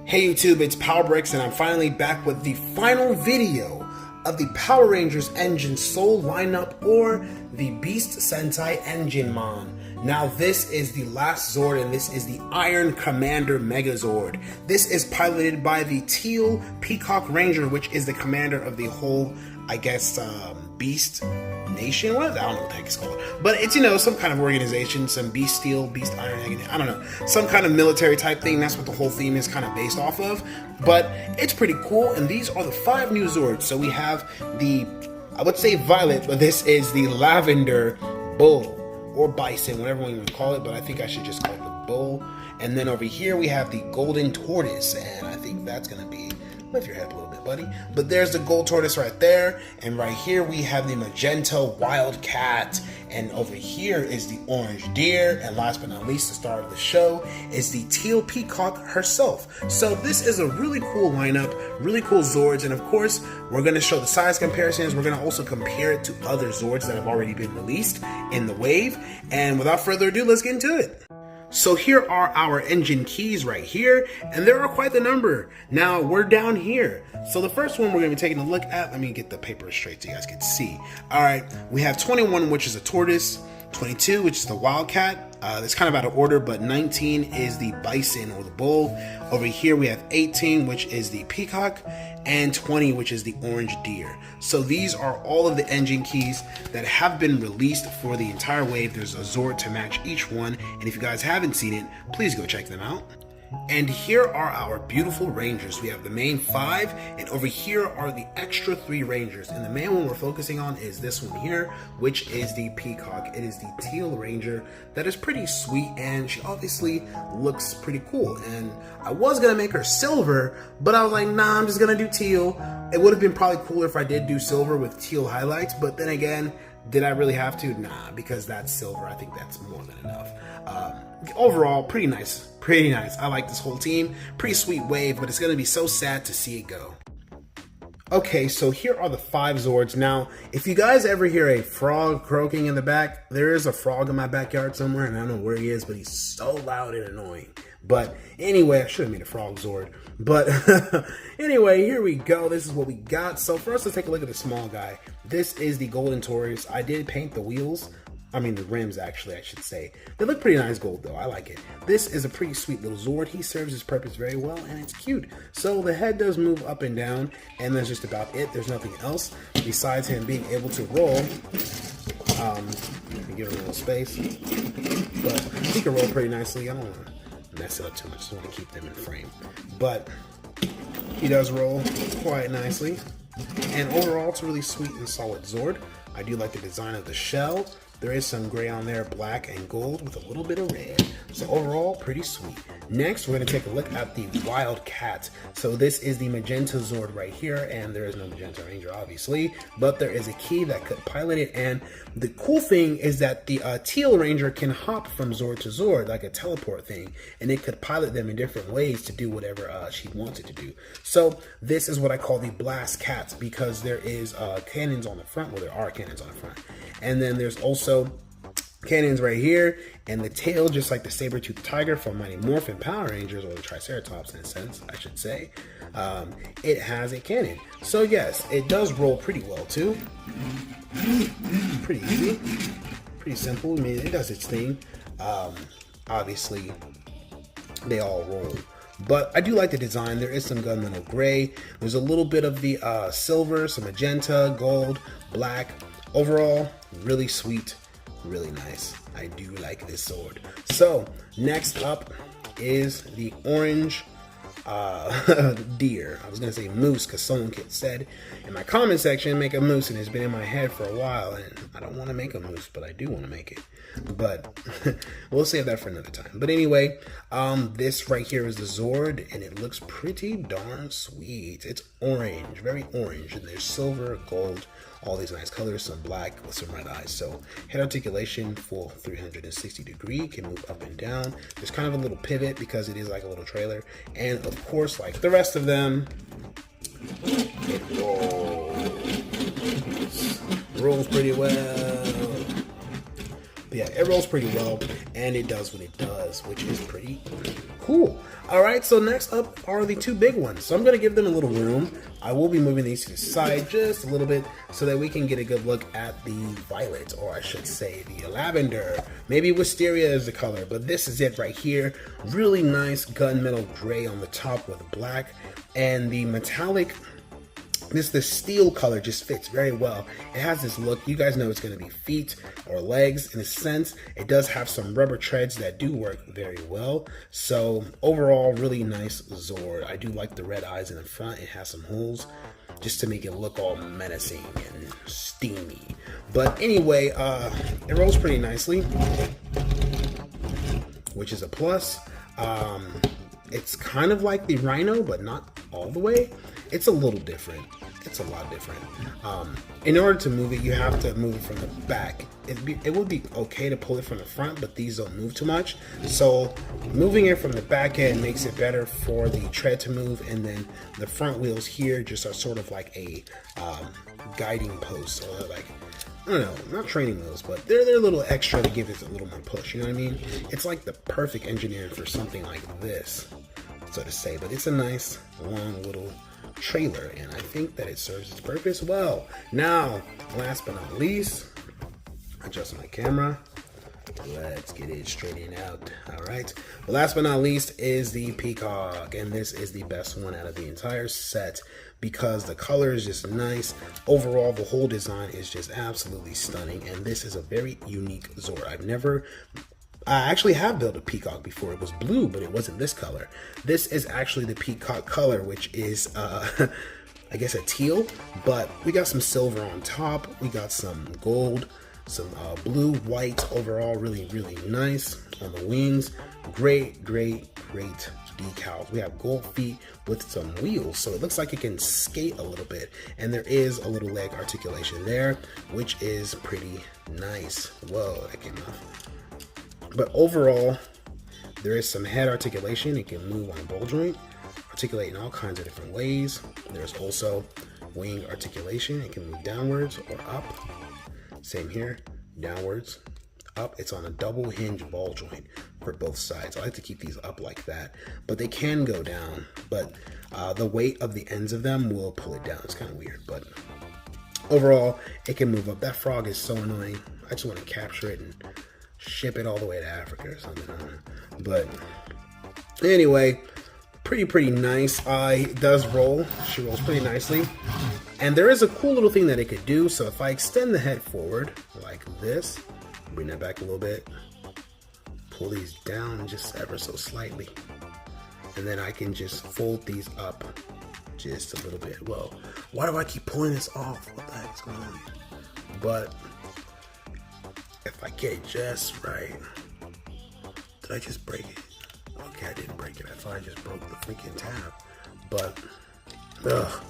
Hey YouTube, it's PowerBricks and I'm finally back with the final video of the Power Rangers Engine Soul lineup, or the Beast Sentai Engine Mon. Now this is the last Zord and this is the Iron Commander Megazord. This is piloted by the Teal Peacock Ranger, which is the commander of the whole, I guess, Beast Nation? What is that? I don't know what the heck it's called. But it's, you know, some kind of organization, some Beast Steel, Beast Iron, I don't know. Some kind of military type thing. That's what the whole theme is kind of based off of. But it's pretty cool, and these are the 5 new Zords. So we have the, I would say violet, but this is the Lavender Bull, or Bison, whatever one you want to call it, but I think I should just call it the Bull. And then over here we have the Golden Tortoise, and I think that's going to be, lift your head up a little bit, buddy. But there's the gold tortoise right there, and right here we have the magenta wildcat, and over here is the orange deer, and last but not least, the star of the show is the teal peacock herself. So this is a really cool lineup, really cool Zords, and of course we're going to show the size comparisons. We're going to also compare it to other Zords that have already been released in the wave, and without further ado, let's get into it. So here are our engine keys right here, and there are quite the number. Now we're down here. So the first one we're going to be taking a look at, let me get the paper straight so you guys can see. All right, we have 21, which is a tortoise, 22, which is the wildcat. It's kind of out of order, but 19 is the bison or the bull. Over here we have 18, which is the peacock, and 20, which is the orange deer. So these are all of the engine keys that have been released for the entire wave. There's a Zord to match each one, and if you guys haven't seen it, please go check them out. And here are our beautiful Rangers. We have the main 5, and over here are the extra 3 Rangers. And the main one we're focusing on is this one here, which is the Peacock. It is the Teal Ranger that is pretty sweet, and she obviously looks pretty cool. And I was gonna make her silver, but I was like, nah, I'm just gonna do teal. It would have been probably cooler if I did do silver with teal highlights, but then again, did I really have to? Nah, because that's silver. I think that's more than enough. Overall, pretty nice. Pretty nice. I like this whole team. Pretty sweet wave, but it's going to be so sad to see it go. Okay, so here are the 5 Zords. Now, if you guys ever hear a frog croaking in the back, there is a frog in my backyard somewhere, and I don't know where he is, but he's so loud and annoying. But anyway, I should have made a frog Zord. But anyway, here we go. This is what we got. So first, let's take a look at the small guy. This is the Golden Tortoise. I did paint the wheels. I mean the rims, actually, I should say. They look pretty nice gold, though. I like it. This is a pretty sweet little Zord. He serves his purpose very well, and it's cute. So the head does move up and down, and that's just about it. There's nothing else besides him being able to roll. Let me give him a little space. But he can roll pretty nicely. I don't want to mess it up too much. I just want to keep them in frame. But he does roll quite nicely. And overall, it's a really sweet and solid Zord. I do like the design of the shell. There is some gray on there, black and gold with a little bit of red. So overall, pretty sweet. Next, we're going to take a look at the Wildcat. So this is the magenta Zord right here, and there is no magenta ranger, obviously, but there is a key that could pilot it. And the cool thing is that the teal ranger can hop from Zord to Zord, like a teleport thing, and it could pilot them in different ways to do whatever she wants it to do. So this is what I call the blast cats, because there is cannons on the front. Well, there are cannons on the front. And then there's also cannons right here, and the tail, just like the saber-toothed tiger from Mighty Morphin Power Rangers, or the Triceratops in a sense, I should say, it has a cannon. So yes, it does roll pretty well too. Pretty easy, pretty simple. I mean, it does its thing. Obviously, they all roll. But I do like the design. There is some gunmetal gray. There's a little bit of the silver, some magenta, gold, black. Overall, really sweet, really nice. I do like this Zord. So next up is the orange deer. I was gonna say moose because someone said in my comment section make a moose, and it's been in my head for a while, and I don't want to make a moose, but I do want to make it. But we'll save that for another time. But anyway, this right here is the Zord, and it looks pretty darn sweet. It's orange, very orange, and there's silver, gold, all these nice colors, some black with some red eyes. So head articulation full 360 degree, can move up and down. There's kind of a little pivot because it is like a little trailer, and of course, like the rest of them, it rolls pretty well. But yeah, it rolls pretty well, and it does what it does, which is pretty cool. All right, so next up are the two big ones. So I'm gonna give them a little room. I will be moving these to the side just a little bit so that we can get a good look at the violet, or I should say the lavender. Maybe wisteria is the color, but this is it right here. Really nice gunmetal gray on the top with black, and the metallic, the steel color just fits very well. It has this look. You guys know it's going to be feet or legs in a sense. It does have some rubber treads that do work very well. So overall, really nice Zord. I do like the red eyes in the front. It has some holes just to make it look all menacing and steamy. But anyway, it rolls pretty nicely, which is a plus. It's kind of like the Rhino, but not all the way. It's a little different. It's a lot different. In order to move it, you have to move it from the back. It would be okay to pull it from the front, but these don't move too much. So moving it from the back end makes it better for the tread to move, and then the front wheels here just are sort of like a guiding post, or like, I don't know, not training wheels, but they're a little extra to give it a little more push, you know what I mean? It's like the perfect engineering for something like this, so to say, but it's a nice long little trailer, and I think that it serves its purpose well. Now, last but not least, adjust my camera. Let's get it straightened out. All right. Last but not least is the Peacock, and this is the best one out of the entire set because the color is just nice. Overall, the whole design is just absolutely stunning, and this is a very unique Zord. I actually have built a Peacock before. It was blue, but it wasn't this color. This is actually the Peacock color, which is, I guess, a teal, but we got some silver on top. We got some gold, some blue, white. Overall, really, really nice on the wings. Great, great, great decals. We have gold feet with some wheels, so it looks like it can skate a little bit, and there is a little leg articulation there, which is pretty nice. Whoa, that came off. But overall, there is some head articulation. It can move on ball joint, articulate in all kinds of different ways. There's also wing articulation. It can move downwards or up. Same here, downwards, up. It's on a double hinge ball joint for both sides. I like to keep these up like that, but they can go down. But the weight of the ends of them will pull it down. It's kind of weird, but overall, it can move up. That frog is so annoying. I just want to capture it and ship it all the way to Africa or something. I don't know. But anyway, pretty nice. It does roll. She rolls pretty nicely. And there is a cool little thing that it could do. So if I extend the head forward like this, bring that back a little bit, pull these down just ever so slightly, and then I can just fold these up just a little bit. Whoa, why do I keep pulling this off? What the heck's going on? But if I get it just right, did I just break it? Okay, I didn't break it. I thought I just broke the freaking tab. But, ugh,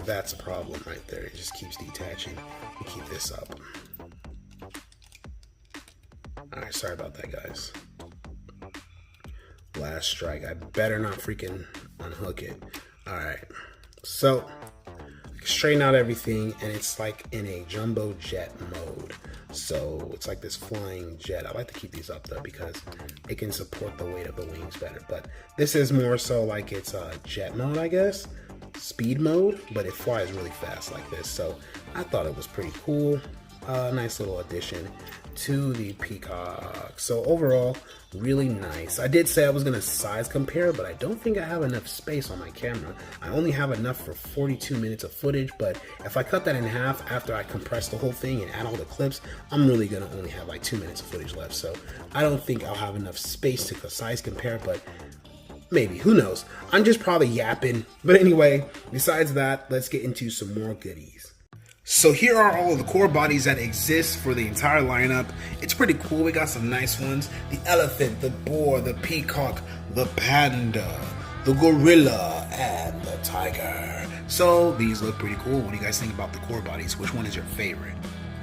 that's a problem right there. It just keeps detaching. We keep this up. Alright, sorry about that, guys. Last strike. I better not freaking unhook it. Alright, so straighten out everything, and it's like in a jumbo jet mode. So it's like this flying jet. I like to keep these up though because it can support the weight of the wings better. But this is more so like it's a jet mode, I guess, speed mode, but it flies really fast like this. So I thought it was pretty cool. Nice little addition to the Peacock. So overall, really nice. I did say I was going to size compare, but I don't think I have enough space on my camera. I only have enough for 42 minutes of footage, but if I cut that in half after I compress the whole thing and add all the clips, I'm really going to only have like 2 minutes of footage left. So I don't think I'll have enough space to size compare, but maybe, who knows? I'm just probably yapping. But anyway, besides that, let's get into some more goodies. So here are all of the core bodies that exist for the entire lineup. It's pretty cool. We got some nice ones. The elephant, the boar, the peacock, the panda, the gorilla, and the tiger. So these look pretty cool. What do you guys think about the core bodies? Which one is your favorite?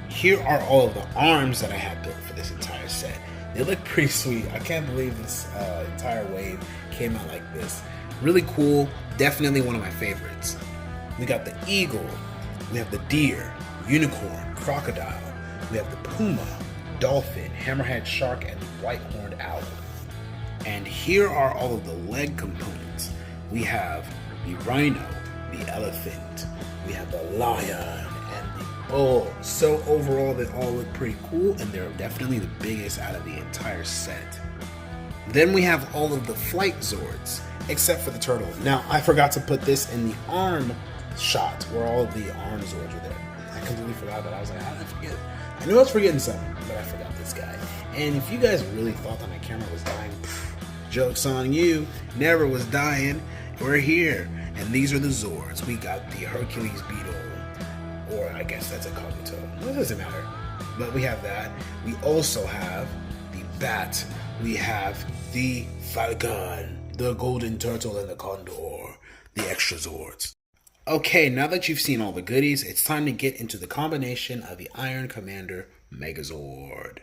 Here are all of the arms that I have built for this entire set. They look pretty sweet. I can't believe this entire wave came out like this. Really cool. Definitely one of my favorites. We got the eagle. We have the deer, unicorn, crocodile. We have the puma, dolphin, hammerhead shark, and the white-horned owl. And here are all of the leg components. We have the rhino, the elephant, we have the lion, and the bull. So overall, they all look pretty cool, and they're definitely the biggest out of the entire set. Then we have all of the flight Zords, except for the turtle. Now, I forgot to put this in the arm shot, where all of the arm Zords are there. I completely forgot that. I was like, how did I forget? I knew I was forgetting something, but I forgot this guy. And if you guys really thought that my camera was dying, joke's on you. Never was dying. We're here. And these are the Zords. We got the Hercules beetle, or I guess that's a cognito. It doesn't matter. But we have that. We also have the bat. We have the falcon, the golden turtle, and the condor, the extra Zords. Okay, now that you've seen all the goodies, it's time to get into the combination of the Iron Commander Megazord.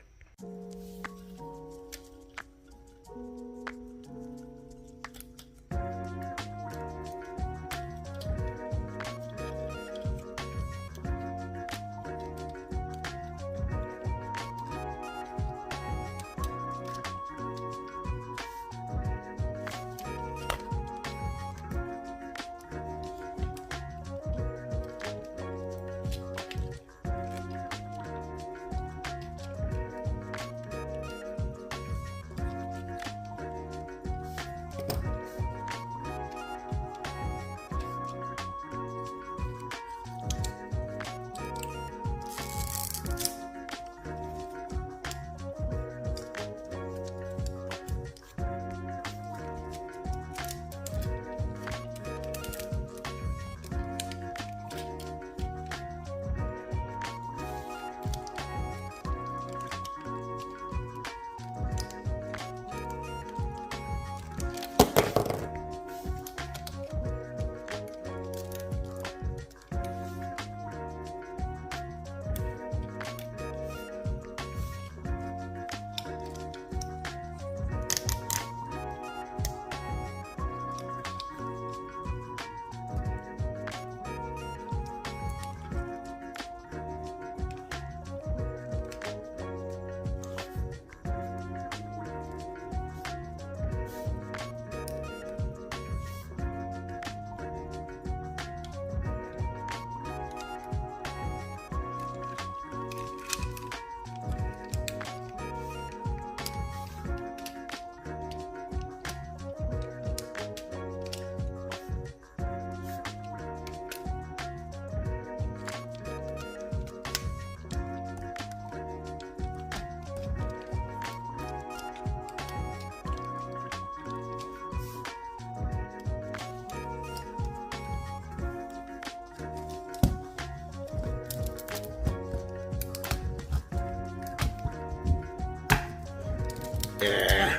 Yeah.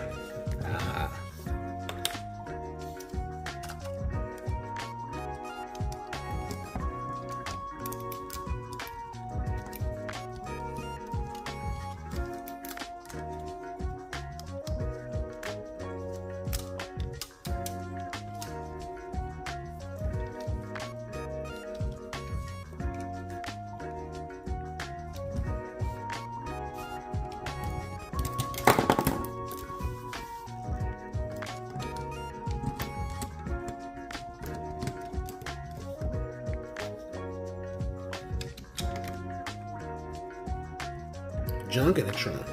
Junk in the trunk.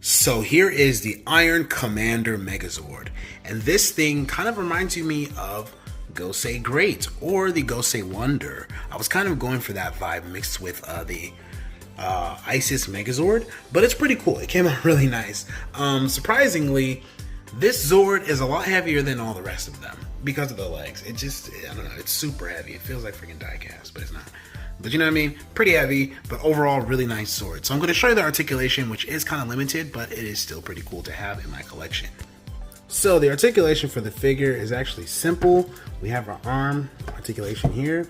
So here is the Iron Commander Megazord, and this thing kind of reminds me of Gosei Great or the Gosei Wonder. I was kind of going for that vibe mixed with the Isis Megazord, but it's pretty cool. It came out really nice. Surprisingly, This Zord is a lot heavier than all the rest of them because of the legs. It just, I don't know, it's super heavy. It feels like freaking diecast, but it's not. But you know what I mean? Pretty heavy, but overall really nice sword. So I'm going to show you the articulation, which is kind of limited, but it is still pretty cool to have in my collection. So the articulation for the figure is actually simple. We have our arm articulation here.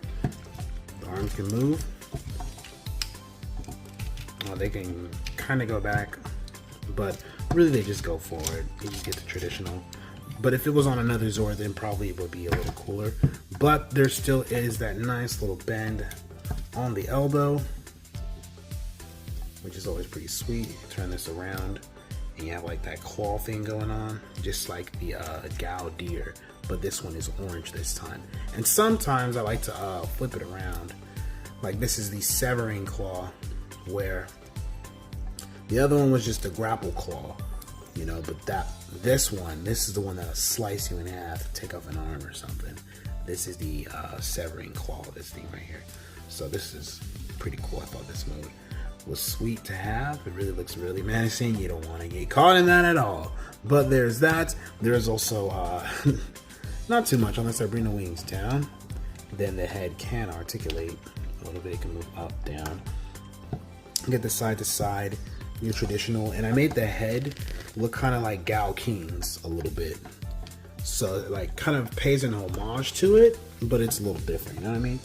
The arms can move. Well, they can kind of go back, but really they just go forward. You just get the traditional. But if it was on another Zord, then probably it would be a little cooler. But there still is that nice little bend on the elbow, which is always pretty sweet. You turn this around and you have like that claw thing going on, just like the Gal deer, but this one is orange this time. And sometimes I like to flip it around. Like this is the severing claw, where the other one was just a grapple claw, you know, but this is the one that'll slice you in half, take off an arm or something. This is the severing claw, this thing right here. So this is pretty cool. I thought this mode was sweet to have. It really looks really menacing. You don't want to get caught in that at all. But there's that. There's also not too much unless I bring the wings down. Then the head can articulate a little bit. It can move up, down. Get the side to side, your traditional. And I made the head look kind of like Gal King's a little bit. So it like kind of pays an homage to it, but it's a little different, you know what I mean?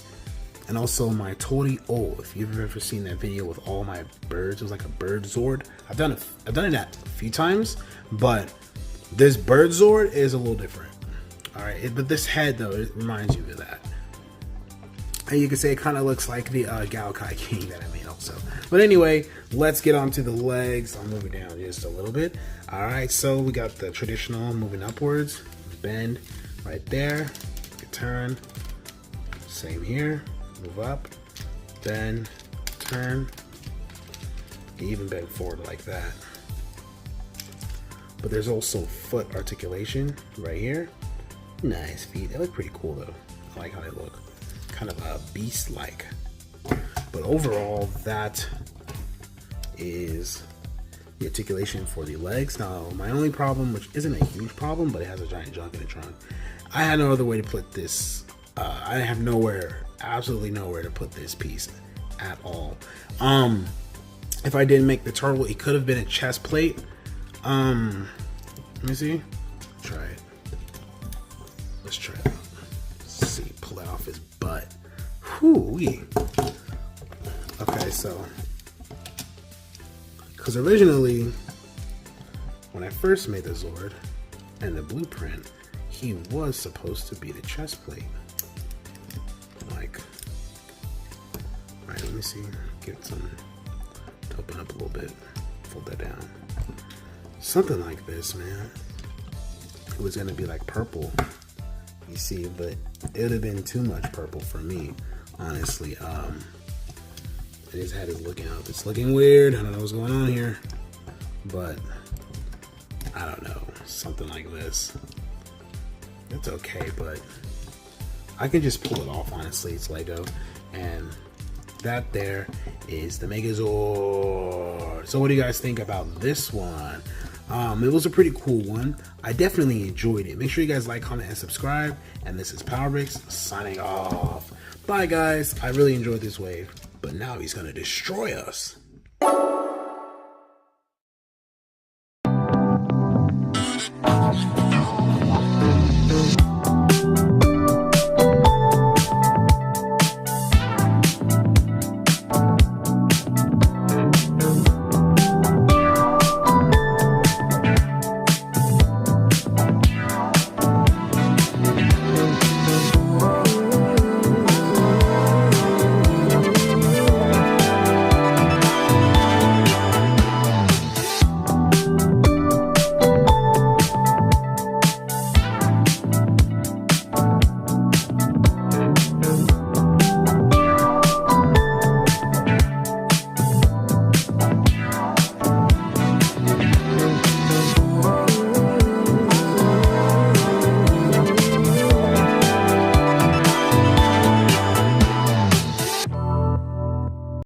And also my Tori O, if you've ever seen that video with all my birds, it was like a bird Zord. I've done it a few times, but this bird Zord is a little different. All right, but this head though, it reminds you of that. And you can say it kind of looks like the Gal Kai King that I made also. But anyway, let's get on to the legs. I'll move it down just a little bit. All right, so we got the traditional moving upwards, bend right there, you turn, same here. Move up, bend, turn. You even bend forward like that. But there's also foot articulation right here. Nice feet. They look pretty cool though. I like how they look. Kind of beast-like. But overall, that is the articulation for the legs. Now, my only problem, which isn't a huge problem, but it has a giant junk in the trunk. I had no other way to put this. I have absolutely nowhere to put this piece at all. If I didn't make the turtle, it could have been a chest plate. Let me see. Try it. Let's try it. Let's see. Pull it off his butt. Whoo-wee. Okay, so because originally when I first made the Zord and the blueprint, he was supposed to be the chest plate. Like, alright, let me see. Get some to open up a little bit. Fold that down. Something like this, man. It was gonna be like purple, you see, but it would have been too much purple for me, honestly. I just had it looking up. It's looking weird. I don't know what's going on here, but I don't know. Something like this. It's okay, but I can just pull it off, honestly. It's Lego. And that there is the Megazord. So what do you guys think about this one? It was a pretty cool one. I definitely enjoyed it. Make sure you guys like, comment, and subscribe. And this is PowerBricks signing off. Bye, guys. I really enjoyed this wave, but now he's going to destroy us.